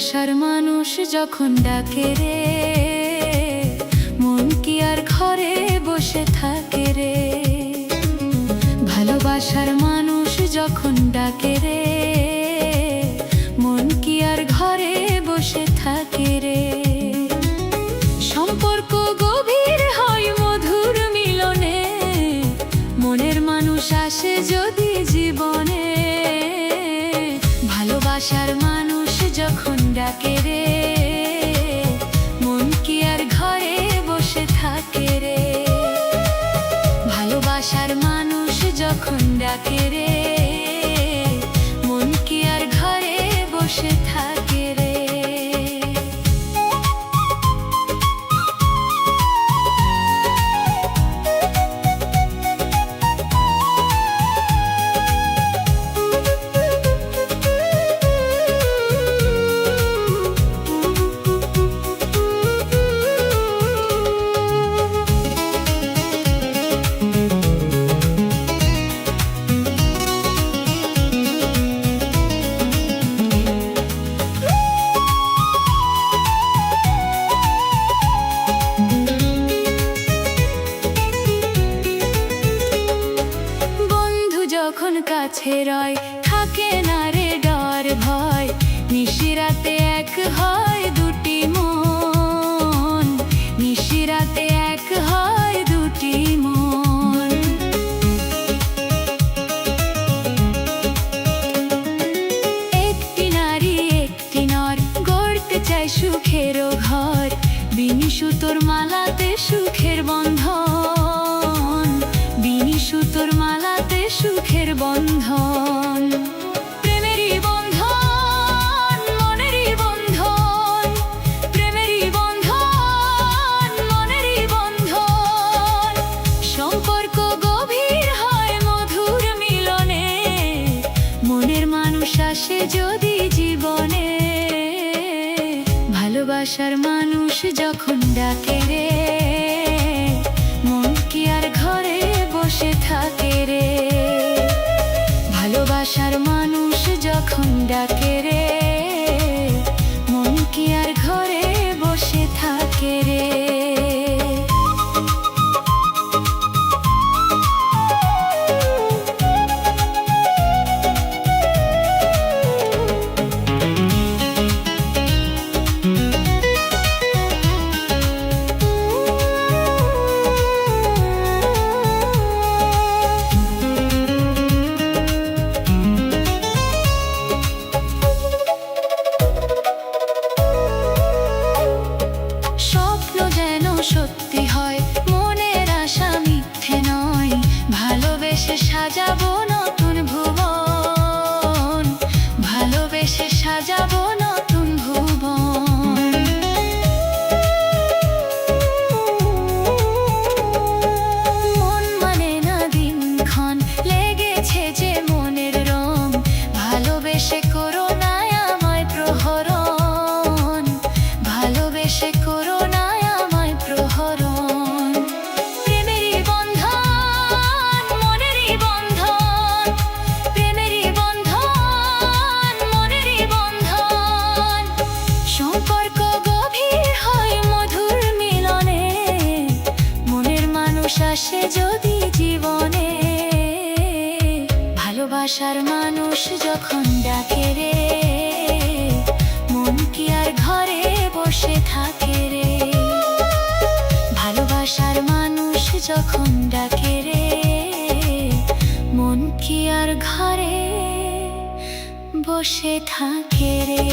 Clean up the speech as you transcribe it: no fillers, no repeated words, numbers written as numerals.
ভালোবাসার মানুষ যখন ডাকে রে, মন কি আর ঘরে বসে থাকে রে। ভালোবাসার মানুষ যখন ডাকে রে, মন কি আর ঘরে বসে থাকে রে। সম্পর্ক গভীর হয় মধুর মিলনে, মনের মানুষ আসে যদি জীবনে। ভালোবাসার মানুষ যখন ডাকে রে, মন কি আর ঘরে বসে থাকে রে। ভালোবাসার মানুষ যখন ডাকে রে, মন কি আর ঘরে বসে থাকে রে। যখন কাছে রয় থাকে না রে ডর ভয়, নিশিরাতে এক হয় দুটি মন, নিশিরাতে এক হয় দুটি মন। একটি নারী একটি নর গড়তে চায় সুখেরও ঘর, বিনি সুতোর মালাতে সুখের বন্ধন, বিনি সুতোর মালাতে সুখের বন্ধন। প্রেমেরই বন্ধন মনেরই বন্ধন, প্রেমেরই বন্ধন মনেরই বন্ধন। সম্পর্ক গভীর হয় মধুর মিলনে, মনের মানুষ আসে যদি জীবনে। ভালোবাসার মানুষ যখন ডাকে রে, মন কি আর ঘরে বসে থাকে রে। ভালোবাসার মানুষ যখন ডাকে রে, মন কি আর ঘরে বসে থাকে রে। সত্যি হয় মনের আশা মিথ্যে নয়, ভালোবেসে সাজাবো নতুন ভুবন, ভালোবেসে সাজাবো নতুন ভুবন। মন মানে না দিনক্ষণ লেগেছে যে মনের রং, ভালোবেসে করো না আমায় প্রহরণ, ভালোবেসে করো না প্রহরণ। প্রেমেরই বন্ধন মনেরই বন্ধন, প্রেমেরই বন্ধন মনেরই বন্ধন। সম্পর্ক গভীর হয় মধুর মিলনে, মনের মানুষ আসে যদি জীবনে। ভালোবাসার মানুষ যখন ডাকে রে, মন কি আর ঘরে বসে থাকে রে। ভালোবাসার মানুষ যখন ডাকে রে, মন কি আর ঘরে বসে থাকে রে।